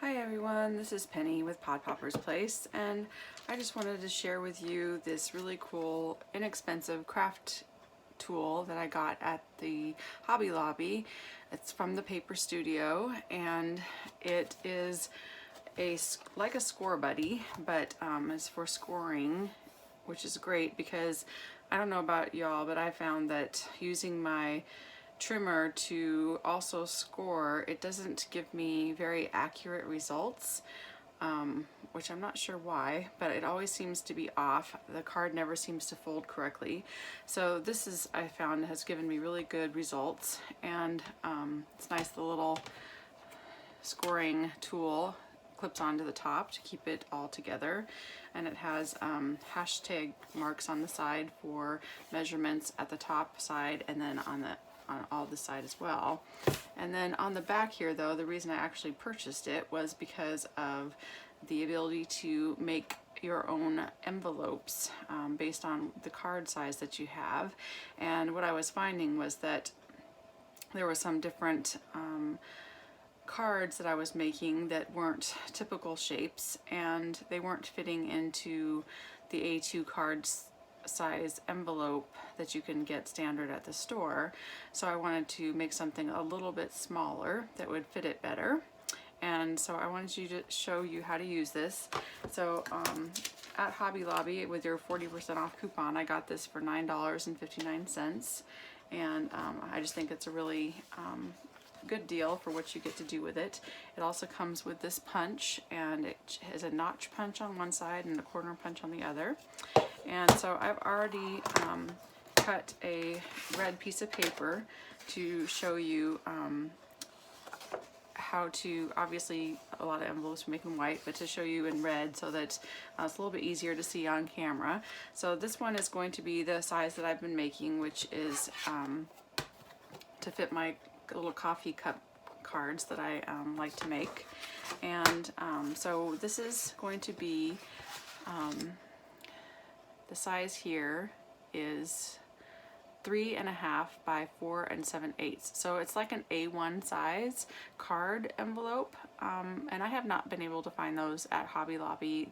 Hi everyone, this is Penny with Pod Popper's Place, and I just wanted to share with you this really cool, inexpensive craft tool that I got at the Hobby Lobby. It's from the Paper Studio, and it is like a score buddy, but it's for scoring, which is great because I don't know about y'all, but I found that using my trimmer to also score, it doesn't give me very accurate results, which I'm not sure why, but it always seems to be off. The card never seems to fold correctly. So this is, I found, has given me really good results, and it's nice. The little scoring tool clips onto the top to keep it all together, and it has hashtag marks on the side for measurements at the top side, and then on all the side as well. And then on the back here, though, the reason I actually purchased it was because of the ability to make your own envelopes based on the card size that you have. And what I was finding was that there were some different cards that I was making that weren't typical shapes, and they weren't fitting into the A2 cards size envelope that you can get standard at the store. So I wanted to make something a little bit smaller that would fit it better, and so I wanted to show you how to use this. So at Hobby Lobby, with your 40% off coupon, I got this for $9.59, and I just think it's a really good deal for what you get to do with it. It also comes with this punch, and it has a notch punch on one side and a corner punch on the other. And so I've already cut a red piece of paper to show you how to, obviously a lot of envelopes make them white, but to show you in red so that it's a little bit easier to see on camera. So this one is going to be the size that I've been making, which is to fit my little coffee cup cards that I like to make. And so this is going to be the size here is 3.5 by 4 7/8. So it's like an A1 size card envelope, and I have not been able to find those at Hobby Lobby.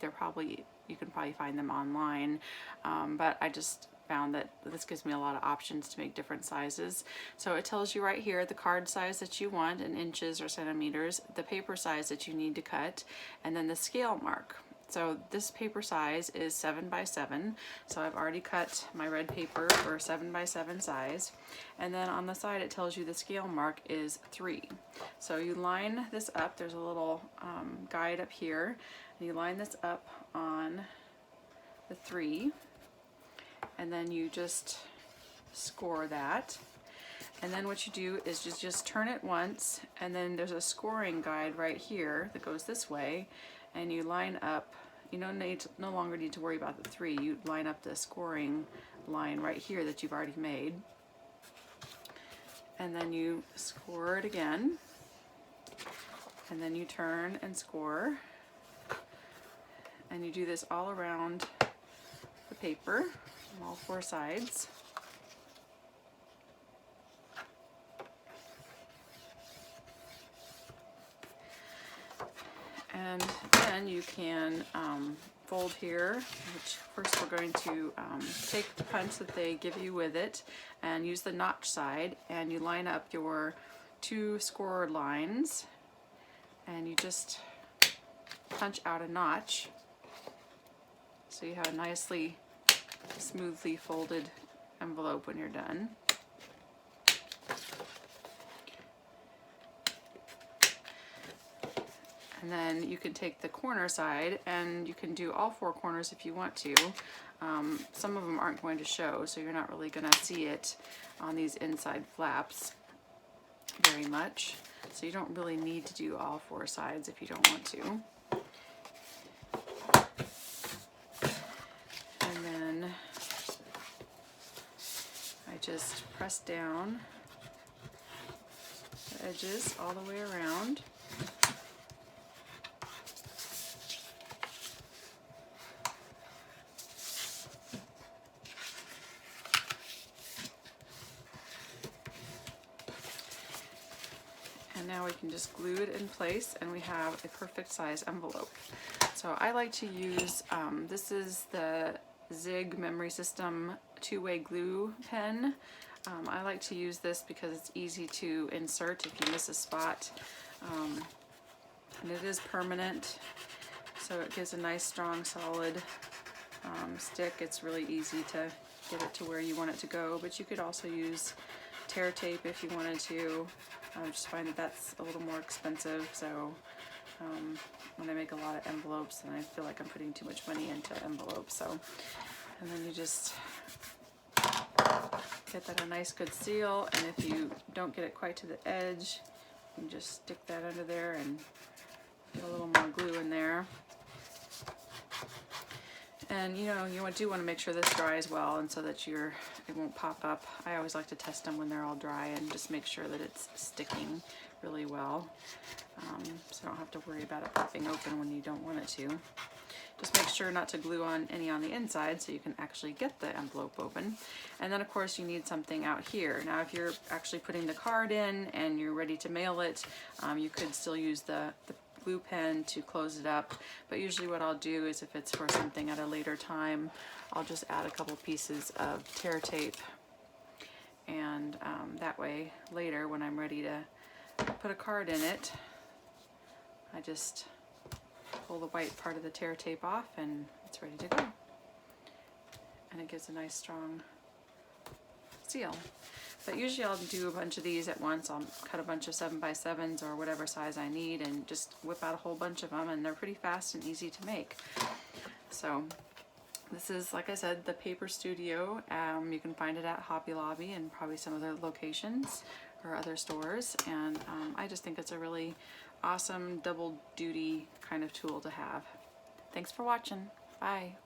You can probably find them online, but I just found that this gives me a lot of options to make different sizes. So it tells you right here the card size that you want in inches or centimeters, the paper size that you need to cut, and then the scale mark. So this paper size is 7 by 7. So I've already cut my red paper for 7 by 7 size. And then on the side it tells you the scale mark is 3. So you line this up. There's a little guide up here. And you line this up on the 3. And then you just score that. And then what you do is just turn it once, and then there's a scoring guide right here that goes this way, and you line up. You no longer need to worry about the 3. You line up the scoring line right here that you've already made, and then you score it again, and then you turn and score, and you do this all around the paper on all 4 sides. And then you can fold here, which first we're going to take the punch that they give you with it and use the notch side, and you line up your 2 score lines, and you just punch out a notch so you have a nicely smoothly folded envelope when you're done. And then you can take the corner side, and you can do all 4 corners if you want to. Some of them aren't going to show, so you're not really going to see it on these inside flaps very much. So you don't really need to do all 4 sides if you don't want to. And then I just press down the edges all the way around. And now we can just glue it in place and we have a perfect size envelope. So I like to use, this is the Zig Memory System two-way glue pen. I like to use this because it's easy to insert if you miss a spot. And it is permanent, so it gives a nice strong solid stick. It's really easy to get it to where you want it to go, but you could also use tear tape if you wanted to. I just find that that's a little more expensive, so when I make a lot of envelopes and I feel like I'm putting too much money into envelopes. So, and then you just get that a nice good seal, and if you don't get it quite to the edge, you can just stick that under there and get a little more glue in there. And you know, you do want to make sure this dries well, and so that it won't pop up. I always like to test them when they're all dry and just make sure that it's sticking really well, so you don't have to worry about it popping open when you don't want it to. Just make sure not to glue on any on the inside so you can actually get the envelope open. And then of course you need something out here. Now if you're actually putting the card in and you're ready to mail it, you could still use the glue pen to close it up, but usually what I'll do is if it's for something at a later time, I'll just add a couple pieces of tear tape, and that way later when I'm ready to put a card in it, I just pull the white part of the tear tape off and it's ready to go, and it gives a nice strong seal. But usually I'll do a bunch of these at once. I'll cut a bunch of 7x7s or whatever size I need and just whip out a whole bunch of them, and they're pretty fast and easy to make. So this is, like I said, the Paper Studio. You can find it at Hobby Lobby and probably some other locations or other stores, and I just think it's a really awesome double duty kind of tool to have. Thanks for watching. Bye.